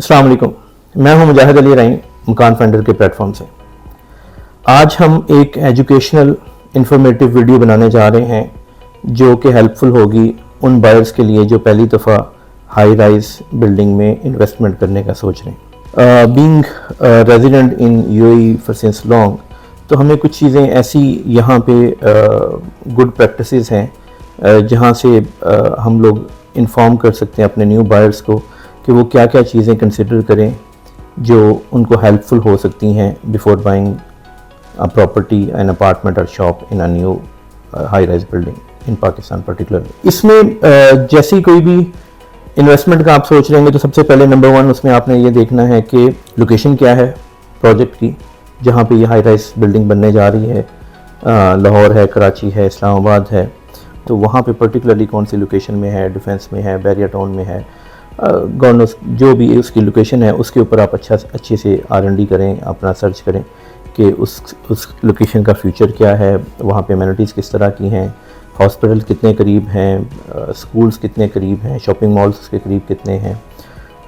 अस्सलाम वालेकुम, मैं हूं मुजाहिद अली रईं मकान फाइंडर के प्लेटफॉर्म से। आज हम एक एजुकेशनल इंफॉर्मेटिव वीडियो बनाने जा रहे हैं जो कि हेल्पफुल होगी उन बायर्स के लिए जो पहली दफ़ा हाई राइज बिल्डिंग में इन्वेस्टमेंट करने का सोच रहे हैं। Being resident in UAE for since long, तो हमें कुछ चीज़ें ऐसी यहाँ पे गुड प्रैक्टिसेस हैं जहाँ से हम लोग इन्फॉर्म कर सकते हैं अपने न्यू बायर्स को कि वो क्या क्या चीज़ें कंसिडर करें जो उनको हेल्पफुल हो सकती हैं before buying a property an apartment और shop in a new high rise building in Pakistan particularly. इसमें जैसी कोई भी इन्वेस्टमेंट का आप सोच रहे हैं तो सबसे पहले नंबर वन उसमें आपने ये देखना है कि लोकेशन क्या है प्रोजेक्ट की, जहाँ पे ये हाई राइज बिल्डिंग बनने जा रही है। लाहौर है, कराची है, इस्लामाबाद है, तो वहाँ पे पर्टिकुलरली कौन सी लोकेशन में है, डिफेंस में है, बैरिया टाउन में है, गवर्नमेंट जो भी उसकी लोकेशन है उसके ऊपर आप अच्छे से R&D करें, अपना सर्च करें कि उस लोकेशन का फ्यूचर क्या है, वहाँ पे एमिनिटीज़ किस तरह की हैं, हॉस्पिटल कितने करीब हैं, स्कूल्स कितने करीब हैं, शॉपिंग मॉल्स उसके करीब कितने हैं,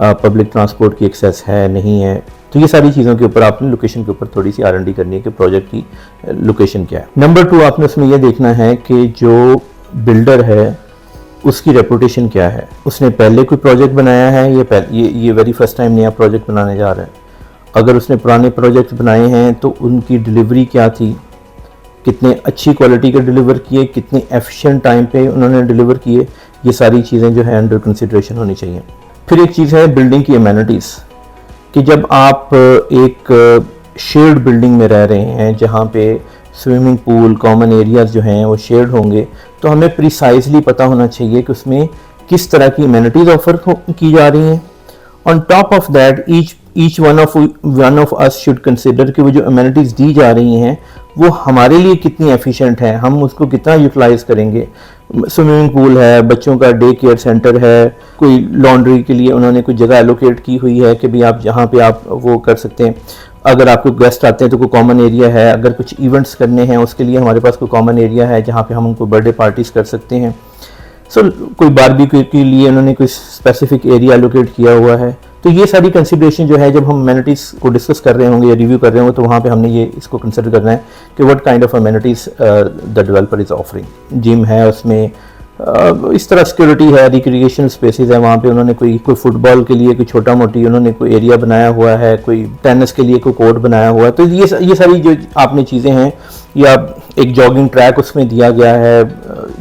पब्लिक ट्रांसपोर्ट की एक्सेस है नहीं है। तो ये सारी चीज़ों के ऊपर आपने लोकेशन के ऊपर थोड़ी सी R&D करनी है कि प्रोजेक्ट की लोकेशन क्या है। नंबर टू, आपने उसमें यह देखना है कि जो बिल्डर है उसकी रेपुटेशन क्या है, उसने पहले कोई प्रोजेक्ट बनाया है, ये वेरी फर्स्ट टाइम नया प्रोजेक्ट बनाने जा रहा है। अगर उसने पुराने प्रोजेक्ट बनाए हैं तो उनकी डिलीवरी क्या थी, कितने अच्छी क्वालिटी के डिलीवर किए, कितने एफिशिएंट टाइम पे उन्होंने डिलीवर किए, ये सारी चीज़ें जो है अंडर कंसिडरेशन होनी चाहिए। फिर एक चीज़ है बिल्डिंग की एमिनिटीज़, कि जब आप एक शेयर्ड बिल्डिंग में रह रहे हैं जहाँ पे स्विमिंग पूल, कॉमन एरियाज जो हैं वो शेयर्ड होंगे, तो हमें प्रिसाइजली पता होना चाहिए कि उसमें किस तरह की एमिनिटीज़ ऑफर की जा रही हैं। On top of that each one of us should consider कि वो जो एमिनिटीज़ दी जा रही हैं वो हमारे लिए कितनी एफिशिएंट है, हम उसको कितना यूटिलाइज करेंगे। स्विमिंग पूल है, बच्चों का डे केयर सेंटर है, कोई लॉन्ड्री के लिए उन्होंने कोई जगह एलोकेट की हुई है कि भी आप जहाँ पे आप वो कर सकते हैं। अगर आपको गेस्ट आते हैं तो कोई कॉमन एरिया है, अगर कुछ इवेंट्स करने हैं उसके लिए हमारे पास कोई कॉमन एरिया है जहाँ पे हम उनको बर्थडे पार्टीज़ कर सकते हैं। कोई बारबेक्यू के लिए उन्होंने कोई स्पेसिफिक एरिया एलोकेट किया हुआ है। तो ये सारी कंसिडरेशन जो है जब हम एमिनिटीज़ को डिस्कस कर रहे होंगे या रिव्यू कर रहे होंगे तो वहाँ पे हमने ये इसको कंसिडर करना है कि what kind of amenities the developer is offering. Gym है उसमें, इस तरह सिक्योरिटी है, रिक्रिएशन स्पेसेस है, वहाँ पे उन्होंने कोई फुटबॉल के लिए कोई छोटा मोटी उन्होंने कोई एरिया बनाया हुआ है, कोई टेनिस के लिए कोई कोर्ट बनाया हुआ है। तो ये सारी जो आपने चीज़ें हैं, या एक जॉगिंग ट्रैक उसमें दिया गया है,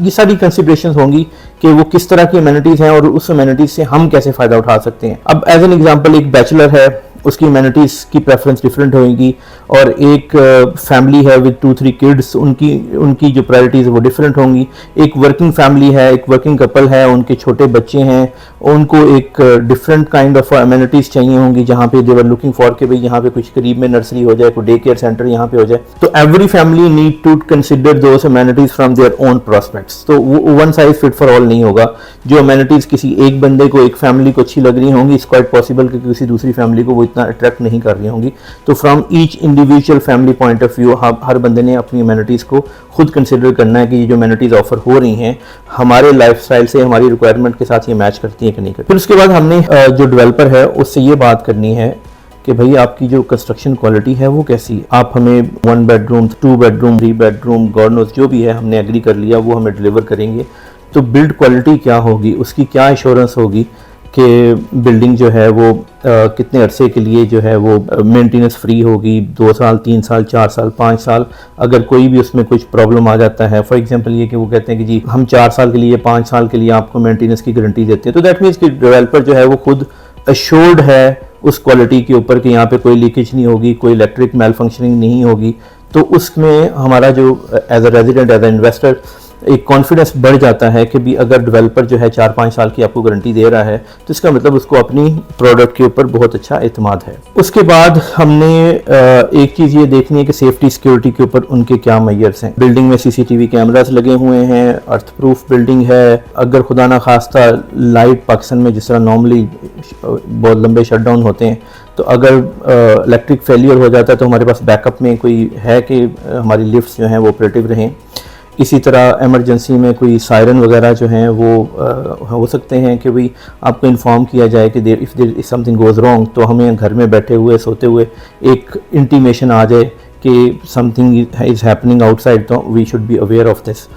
ये सारी कंसिडरेशंस होंगी कि वो किस तरह की एमिनिटीज़ हैं और उस एमिनिटीज़ से हम कैसे फ़ायदा उठा सकते हैं। अब एज एन एग्जांपल एक बैचलर है, उसकी एमिनिटीज़ की प्रेफरेंस डिफरेंट होगी, और एक फैमिली है विद 2-3 किड्स, उनकी जो प्रायोरिटीज़ वो डिफरेंट होंगी। एक वर्किंग फैमिली है, एक वर्किंग कपल है, उनके छोटे बच्चे हैं, उनको एक डिफरेंट काइंड ऑफ एमिनिटीज़ चाहिए होंगी जहाँ पे दे वर लुकिंग फॉर कि भाई यहाँ पे कुछ करीब में नर्सरी हो जाए, कोई डे केयर सेंटर यहाँ पे हो जाए। तो every family need to consider those amenities from their own prospects. तो वो one size fit for all नहीं होगा। जो एमिनिटीज़ किसी एक बंदे को, एक फैमिली को अच्छी लग रही होंगी, इट्स क्वाइट पॉसिबल कि किसी दूसरी फैमिली को वो इतना अट्रैक्ट नहीं कर रही होंगी। तो from each individual family point of view हर बंदे ने अपनी एमिनिटीज़ को खुद कंसिडर करना है कि ये जो एमिनिटीज़ ऑफर हो रही हैं हमारे लाइफस्टाइल से, हमारी रिक्वायरमेंट के साथ ये मैच करती है कि नहीं करती। फिर उसके बाद हमने जो डेवलपर है उससे ये बात करनी है कि भाई आपकी जो कंस्ट्रक्शन क्वालिटी है वो कैसी है। आप हमें 1 bedroom, 2 bedroom, 3 bedroom, God knows जो भी है हमने एग्री कर लिया वो हमें डिलीवर करेंगे। तो बिल्ड क्वालिटी क्या होगी, उसकी क्या एश्योरेंस होगी कि बिल्डिंग जो है वो कितने अरसे के लिए जो है वो मेंटेनेंस फ्री होगी, 2 साल, 3 साल, 4 साल, 5 साल। अगर कोई भी उसमें कुछ प्रॉब्लम आ जाता है, फॉर एग्जांपल ये कि वो कहते हैं कि जी हम 4 साल के लिए, 5 साल के लिए आपको मेंटेनेंस की गारंटी देते हैं, तो दैट मीन्स कि डेवलपर जो है वो खुद अश्योर्ड है उस क्वालिटी के ऊपर कि यहाँ पे कोई लीकेज नहीं होगी, कोई इलेक्ट्रिक मेल फंक्शनिंग नहीं होगी। तो उसमें हमारा जो as a resident, as a investor एक कॉन्फिडेंस बढ़ जाता है कि भी अगर डेवलपर जो है 4-5 साल की आपको गारंटी दे रहा है तो इसका मतलब उसको अपनी प्रोडक्ट के ऊपर बहुत अच्छा एतमाद है। उसके बाद हमने एक चीज़ ये देखनी है कि सेफ्टी सिक्योरिटी के ऊपर उनके क्या मेजर्स हैं। बिल्डिंग में CCTV कैमरास लगे हुए हैं, अर्थ प्रूफ बिल्डिंग है, अगर खुदा ना खास्ता लाइट पाकिस्तान में जिस तरह नॉर्मली बहुत लंबे शटडाउन होते हैं, तो अगर इलेक्ट्रिक फेलियर हो जाता है तो हमारे पास बैकअप में कोई है कि हमारी लिफ्ट्स जो हैं वो ऑपरेटिव रहें। इसी तरह इमरजेंसी में कोई सायरन वगैरह जो हैं वो हो सकते हैं कि भाई आपको इन्फॉर्म किया जाए कि इफ़ समथिंग गोज़ रॉन्ग, तो हमें घर में बैठे हुए सोते हुए एक इंटीमेशन आ जाए कि समथिंग इज़ हैपनिंग आउटसाइड, तो we should be aware of this.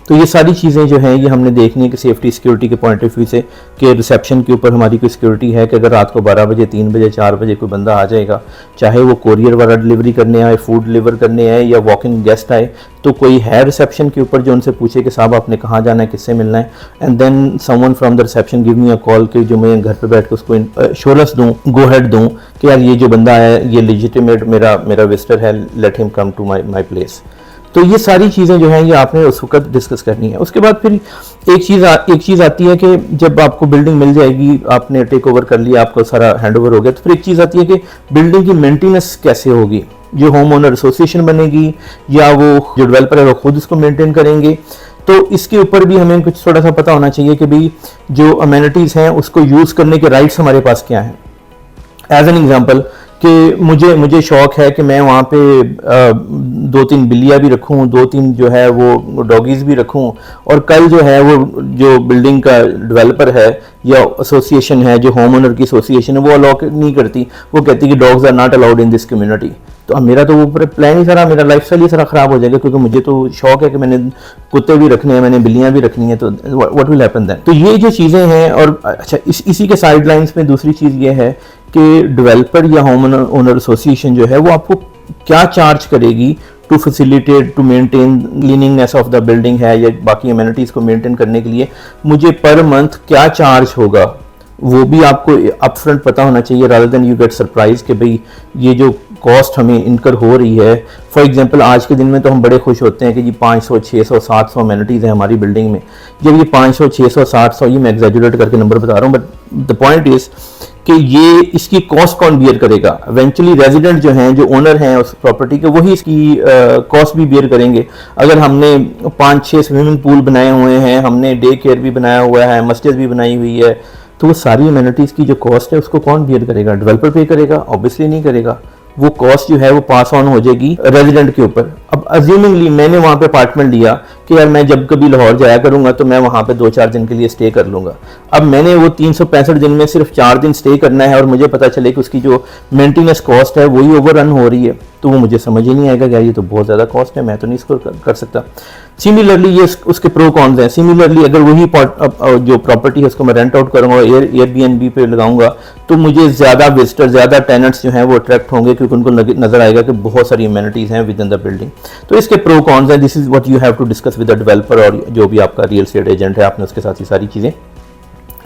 तो ये सारी चीज़ें जो हैं ये हमने देखनी है कि सेफ्टी सिक्योरिटी के पॉइंट ऑफ व्यू से, कि रिसेप्शन के ऊपर हमारी कोई सिक्योरिटी है कि अगर रात को 12 बजे, 3 बजे, 4 बजे कोई बंदा आ जाएगा, चाहे वो कोरियर वाला डिलीवरी करने आए, फूड डिलीवर करने आए या वॉक इन गेस्ट आए, तो कोई है रिसेप्शन के ऊपर जो उनसे पूछे कि साहब आपने कहाँ जाना है, किससे मिलना है, and then someone from the reception give me a call, कि जो मैं घर पे बैठ के उसको एश्योरेंस दूँ, गो हेड दूँ कि यार ये जो बंदा आया है ये लेजिटिमेट मेरा विजिटर है, let him come to my place. तो ये सारी चीज़ें जो हैं ये आपने उस वक्त डिस्कस करनी है। उसके बाद फिर एक चीज़ आती है कि जब आपको बिल्डिंग मिल जाएगी, आपने टेक ओवर कर लिया, आपको सारा हैंड ओवर हो गया, तो फिर एक चीज़ आती है कि बिल्डिंग की मेंटेनेंस कैसे होगी। जो होम ओनर एसोसिएशन बनेगी या वो जो डेवलपर है वो खुद इसको मेंटेन करेंगे, तो इसके ऊपर भी हमें कुछ थोड़ा सा पता होना चाहिए कि भाई जो अमेनिटीज़ हैं उसको यूज़ करने के राइट्स हमारे पास क्या हैं। एज एन एग्जाम्पल कि मुझे शौक है कि मैं वहाँ पे 2-3 बिल्लियाँ भी रखूँ, 2-3 जो है वो डॉगीज़ भी रखूँ, और कल जो है वो जो बिल्डिंग का डेवलपर है या एसोसिएशन है, जो होम ओनर की एसोसिएशन है, वो अलाउ नहीं करती, वो कहती है कि dogs are not allowed in this community. तो अब मेरा तो वो पूरा प्लान ही सारा, मेरा लाइफ स्टाइल ही सारा ख़राब हो जाएगा, क्योंकि मुझे तो शौक है कि मैंने कुत्ते भी रखने हैं, मैंने बिल्लियाँ भी रखनी है, तो व्हाट विल हैपन देन। तो ये जो चीज़ें हैं, और अच्छा इसी के साइड लाइन्स में दूसरी चीज़ ये है कि डेवलपर या होम ओनर एसोसिएशन जो है वो आपको क्या चार्ज करेगी to facilitate, to maintain cleaningness of the building है या बाकी अमेनिटीज़ को मेंटेन करने के लिए मुझे पर मंथ क्या चार्ज होगा, वो भी आपको अपफ्रंट पता होना चाहिए, rather than you get surprise कि भाई ये जो कॉस्ट हमें इनकर हो रही है। फॉर एग्जांपल आज के दिन में तो हम बड़े खुश होते हैं कि जी 500, 600, 700 अमेनिटीज़ हैं हमारी बिल्डिंग में। जब ये 500, 600, 700, ये मैं एग्जैजुरेट करके नंबर बता रहा हूँ, बट द पॉइंट इज़ कि ये इसकी कॉस्ट कौन बियर करेगा। इवेंचुअली रेजिडेंट जो हैं, जो ओनर हैं उस प्रॉपर्टी के, वही इसकी कॉस्ट भी बियर करेंगे। अगर हमने 5-6 स्विमिंग पूल बनाए हुए हैं, हमने डे केयर भी बनाया हुआ है, मस्जिद भी बनाई हुई है, तो वो सारी अमेनिटीज़ की जो कॉस्ट है उसको कौन बियर करेगा? डेवलपर पे करेगा? ऑब्वियसली नहीं करेगा। वो कॉस्ट जो है वो पास ऑन हो जाएगी रेजिडेंट के ऊपर। अब अज्यूमिंगली मैंने वहाँ पे अपार्टमेंट लिया कि यार मैं जब कभी लाहौर जाया करूँगा तो मैं वहाँ पे 2-4 दिन के लिए स्टे कर लूँगा। अब मैंने वो 365 दिन में सिर्फ 4 दिन स्टे करना है और मुझे पता चले कि उसकी जो मेंटेनेंस कॉस्ट है वही ओवर रन हो रही है, तो वो मुझे समझ ही नहीं आएगा कि यार ये तो बहुत ज़्यादा कॉस्ट है, मैं तो नहीं इसको कर सकता। सिमिलरली ये उसके प्रो कॉन्स हैं। सिमिलरली अगर वही जो प्रॉपर्टी है उसको मैं रेंट आउट करूँगा, एयरबीएनबी पे लगाऊंगा, तो मुझे ज़्यादा विजिटर, ज़्यादा टेनेंट्स जो हैं वो अट्रैक्ट होंगे, क्योंकि उनको नजर आएगा कि बहुत सारी अमेनिटीज़ हैं विद इन द बिल्डिंग। तो इसके प्रो कॉन्स हैं। This is what you have to discuss with the developer, और जो भी आपका रियल एस्टेट एजेंट है आपने उसके साथ ये सारी चीज़ें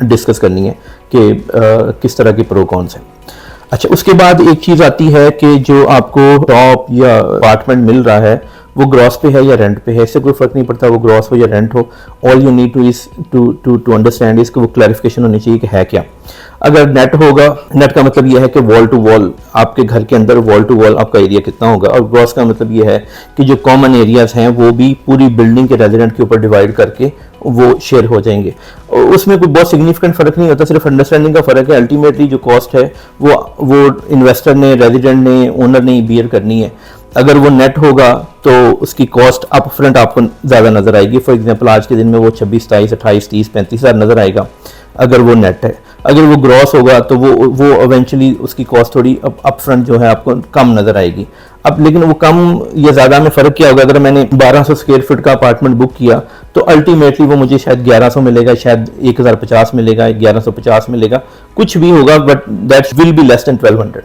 डिस्कस करनी है कि किस तरह के प्रो कॉन्स हैं। अच्छा, उसके बाद एक चीज़ आती है कि जो आपको टॉप या अपार्टमेंट मिल रहा है वो ग्रॉस पे है या रेंट पे है, इससे कोई फर्क नहीं पड़ता वो ग्रॉस हो या रेंट हो। All you need to is to understand इसको वो क्लैरिफिकेशन होनी चाहिए कि है क्या। अगर नेट होगा, नेट का मतलब ये है कि वॉल टू वॉल, आपके घर के अंदर वॉल टू वॉल आपका एरिया कितना होगा, और ग्रॉस का मतलब ये है कि जो कॉमन एरियाज हैं वो भी पूरी बिल्डिंग के रेजिडेंट के ऊपर डिवाइड करके वो शेयर हो जाएंगे। उसमें कोई बहुत सिग्निफिकेंट फर्क नहीं होता, सिर्फ अंडरस्टैंडिंग का फर्क है। अल्टीमेटली जो कॉस्ट है वो इन्वेस्टर ने, रेजिडेंट ने, ओनर ने बियर करनी है। अगर वो नेट होगा तो उसकी कॉस्ट अप फ्रंट आपको ज़्यादा नज़र आएगी। फॉर एग्जांपल आज के दिन में वो 26, 27, 28, 30, 35 हज़ार नज़र आएगा अगर वो नेट है। अगर वो ग्रॉस होगा तो वो इवेंचुअली उसकी कॉस्ट थोड़ी अप फ्रंट जो है आपको कम नज़र आएगी। अब लेकिन वो कम या ज़्यादा में फ़र्क क्या होगा? अगर मैंने 1200 स्क्वायर फीट का अपार्टमेंट बुक किया तो अल्टीमेटली वो मुझे शायद 1100 मिलेगा, शायद 1050 मिलेगा, 1150 मिलेगा, कुछ भी होगा, but that will be less than 1200।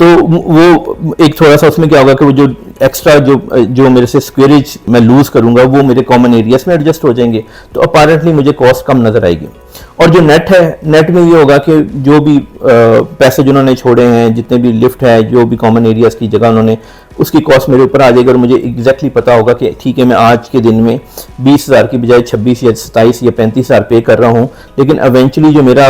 तो वो एक थोड़ा सा उसमें क्या होगा कि वो जो एक्स्ट्रा जो मेरे से स्क्वेयरेज मैं लूज करूंगा वो मेरे कॉमन एरियाज में एडजस्ट हो जाएंगे, तो अपारेंटली मुझे कॉस्ट कम नजर आएगी। और जो नेट है, नेट में ये होगा कि जो भी पैसे जिन्होंने छोड़े हैं, जितने भी लिफ्ट है, जो भी कॉमन एरियाज की जगह उन्होंने, उसकी कॉस्ट मेरे ऊपर आ जाएगी और मुझे एग्जैक्टली पता होगा कि ठीक है मैं आज के दिन में 20,000 की बजाय 26 या 27 या 35,000 पे कर रहा हूँ, लेकिन इवेंचुअली जो मेरा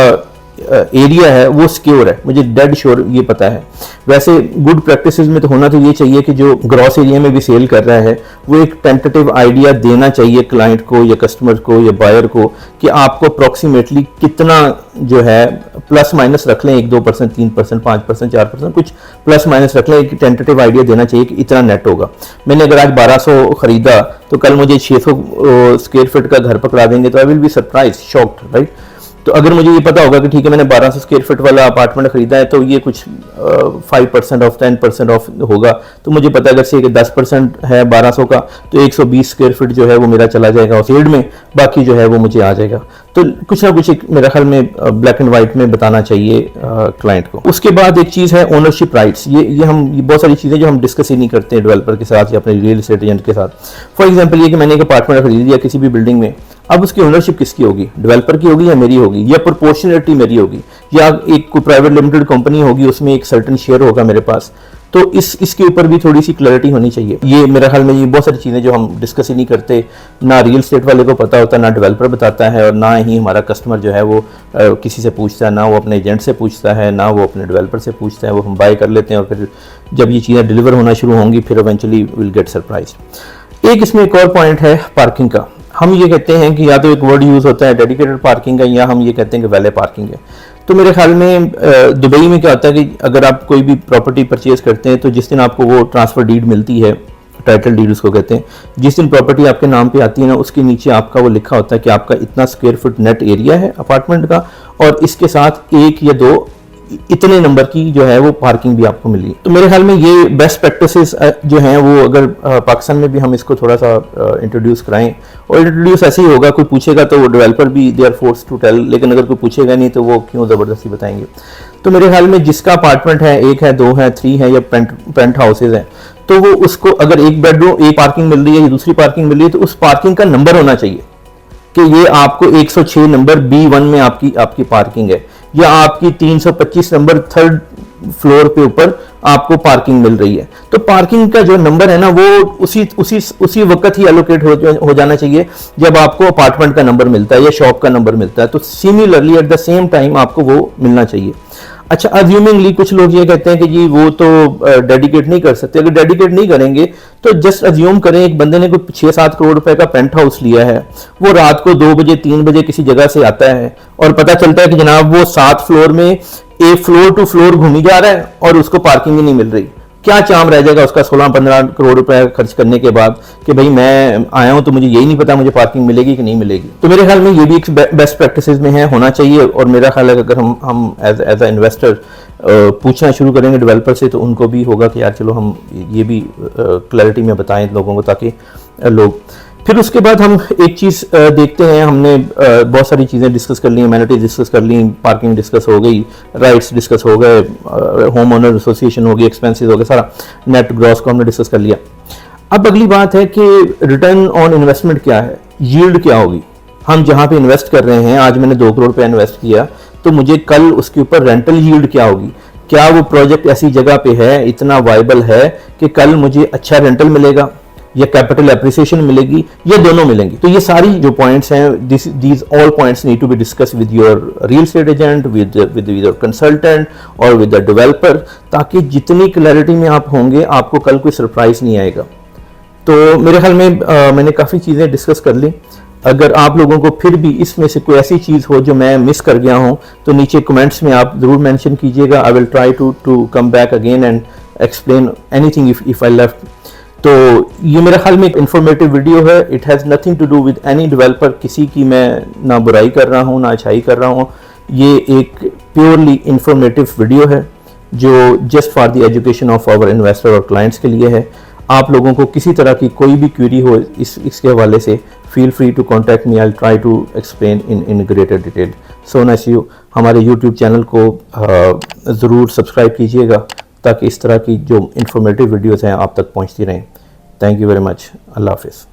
एरिया है वो सिक्योर है, मुझे डेड श्योर ये पता है। वैसे गुड प्रैक्टिसेस में तो होना तो ये चाहिए कि जो ग्रॉस एरिया में भी सेल कर रहा है वो एक टेंटेटिव आइडिया देना चाहिए क्लाइंट को या कस्टमर को या बायर को कि आपको अप्रोक्सीमेटली कितना जो है प्लस माइनस रख लें, 1-2%, 3%, 5%, 4%, कुछ प्लस माइनस रख लें। एक टेंटेटिव आइडिया देना चाहिए कि इतना नेट होगा। मैंने अगर आज 1200 खरीदा तो कल मुझे 600 स्क्वायर फीट का घर पकड़ा देंगे तो I will be surprise, shocked, right. तो अगर मुझे ये पता होगा कि ठीक है मैंने 1200 स्क्वायर फीट वाला अपार्टमेंट खरीदा है तो ये कुछ 5% ऑफ, 10% ऑफ होगा, तो मुझे पता है अगर से 10% है 1200 का तो 120 स्क्वायर फीट जो है वो मेरा चला जाएगा उस एड में, बाकी जो है वो मुझे आ जाएगा। तो कुछ ना कुछ एक मेरे ख्याल में ब्लैक एंड व्हाइट में बताना चाहिए क्लाइंट को। उसके बाद एक चीज़ है ओनरशिप राइट्स। ये बहुत सारी चीज़ें जो हम डिस्कस ही नहीं करते हैं डेवलपर के साथ या अपने रियल एस्टेट एजेंट के साथ। फॉर एग्जाम्पल ये कि मैंने एक अपार्टमेंट खरीद लिया किसी भी बिल्डिंग में, अब उसकी ओनरशिप किसकी होगी, डेवलपर की होगी या मेरी होगी, या प्रोपोर्शनलिटी मेरी होगी, या एक कोई प्राइवेट लिमिटेड कंपनी होगी उसमें एक सर्टेन शेयर होगा मेरे पास। तो इसके ऊपर भी थोड़ी सी क्लैरिटी होनी चाहिए। ये मेरे ख्याल में ये बहुत सारी चीज़ें जो हम डिस्कस ही नहीं करते, ना रियल एस्टेट वाले को पता होता, ना डेवलपर बताता है, और ना ही हमारा कस्टमर जो है वो किसी से पूछता है, ना वो अपने एजेंट से पूछता है, ना वो अपने डेवलपर से पूछता है। वो हम बाय कर लेते हैं और फिर जब ये चीज़ें डिलीवर होना शुरू होंगी फिर इवेंचुअली विल गेट सरप्राइज। एक इसमें एक और पॉइंट है पार्किंग का। हम ये कहते हैं कि या तो एक वर्ड यूज़ होता है डेडिकेटेड पार्किंग है, या हम ये कहते हैं कि वैले पार्किंग है। तो मेरे ख्याल में दुबई में क्या होता है कि अगर आप कोई भी प्रॉपर्टी परचेज करते हैं तो जिस दिन आपको वो ट्रांसफ़र डीड मिलती है, टाइटल डीड उसको कहते हैं, जिस दिन प्रॉपर्टी आपके नाम पे आती है ना उसके नीचे आपका वो लिखा होता है कि आपका इतना स्क्वायर फुट नेट एरिया है अपार्टमेंट का, और इसके साथ 1 या 2 इतने नंबर की जो है वो पार्किंग भी आपको मिली। तो मेरे ख्याल में ये बेस्ट प्रैक्टिसेस जो हैं वो अगर पाकिस्तान में भी हम इसको थोड़ा सा इंट्रोड्यूस कराएं, और इंट्रोड्यूस ऐसे ही होगा, कोई पूछेगा तो वो डेवलपर भी they are force to tell, लेकिन अगर कोई पूछेगा नहीं तो वो क्यों ज़बरदस्ती बताएंगे। तो मेरे ख्याल में जिसका अपार्टमेंट है, 1 है, 2 है, 3 है या पेंट हाउसेज हैं, तो वो उसको अगर एक बेडरूम एक पार्किंग मिल रही है या दूसरी पार्किंग मिल रही है तो उस पार्किंग का नंबर होना चाहिए कि ये आपको 106 नंबर B1 में आपकी पार्किंग है, या आपकी 325 नंबर 3rd फ्लोर पे ऊपर आपको पार्किंग मिल रही है। तो पार्किंग का जो नंबर है ना वो उसी वक्त ही एलोकेट हो जाना चाहिए जब आपको अपार्टमेंट का नंबर मिलता है या शॉप का नंबर मिलता है। तो similarly at the same time आपको वो मिलना चाहिए। अच्छा, अज्यूमिंगली कुछ लोग ये कहते हैं कि जी वो तो डेडिकेट नहीं कर सकते। अगर डेडिकेट नहीं करेंगे तो जस्ट अज्यूम करें एक बंदे ने कोई 6-7 करोड़ रुपए का पेंट हाउस लिया है, वो रात को 2 बजे 3 बजे किसी जगह से आता है और पता चलता है कि जनाब वो 7 फ्लोर में एक फ्लोर टू फ्लोर घूमी जा रहा है और उसको पार्किंग ही नहीं मिल रही। क्या चाम रह जाएगा उसका 16-15 करोड़ रुपए खर्च करने के बाद कि भाई मैं आया हूं तो मुझे यही नहीं पता मुझे पार्किंग मिलेगी कि नहीं मिलेगी। तो मेरे ख्याल में ये भी एक बेस्ट प्रैक्टिसेस में है, होना चाहिए। और मेरा ख्याल है कि अगर हम एज अ इन्वेस्टर पूछना शुरू करेंगे डेवलपर से तो उनको भी होगा कि यार चलो हम ये भी क्लैरिटी में बताएं लोगों को, ताकि लोग फिर उसके बाद हम एक चीज़ देखते हैं। हमने बहुत सारी चीज़ें डिस्कस कर ली, एमेनिटीज डिस्कस कर ली, पार्किंग डिस्कस हो गई, राइट्स डिस्कस हो गए, होम ओनर एसोसिएशन हो गई, एक्सपेंसेस हो गए, सारा नेट ग्रॉस को हमने डिस्कस कर लिया। अब अगली बात है कि रिटर्न ऑन इन्वेस्टमेंट क्या है, यील्ड क्या होगी। हम जहाँ पे इन्वेस्ट कर रहे हैं, आज मैंने 2 करोड़ रुपये इन्वेस्ट किया तो मुझे कल उसके ऊपर रेंटल यील्ड क्या होगी। क्या वो प्रोजेक्ट ऐसी जगह पे है, इतना वाइबल है कि कल मुझे अच्छा रेंटल मिलेगा या कैपिटल एप्रिसिएशन मिलेगी, या दोनों मिलेंगी। तो ये सारी जो पॉइंट्स हैं, these all points need to be discuss with your real estate agent, with your consultant और विद द डेवलपर, ताकि जितनी क्लैरिटी में आप होंगे आपको कल कोई सरप्राइज नहीं आएगा। तो मेरे ख्याल में मैंने काफ़ी चीज़ें डिस्कस कर ली। अगर आप लोगों को फिर भी इसमें से कोई ऐसी चीज़ हो जो मैं मिस कर गया हूँ तो नीचे कमेंट्स में आप ज़रूर मेंशन कीजिएगा। I will try to come back again and explain anything if I left. तो ये मेरे ख्याल में एक इन्फॉर्मेटिव वीडियो है। It has nothing to do with any developer. किसी की मैं ना बुराई कर रहा हूँ ना अच्छाई कर रहा हूँ। ये एक प्योरली इन्फॉर्मेटिव वीडियो है जो just for the education of our investor और क्लाइंट्स के लिए है। आप लोगों को किसी तरह की कोई भी क्वेरी हो इसके हवाले से feel free to contact me. I try to explain in greater detail. So nice you. हमारे यूट्यूब चैनल को ज़रूर सब्सक्राइब कीजिएगा ताकि इस तरह की जो इन्फॉर्मेटिव वीडियोज़ हैं आप तक पहुंचती रहें। Thank you very much. Allah हाफिज़।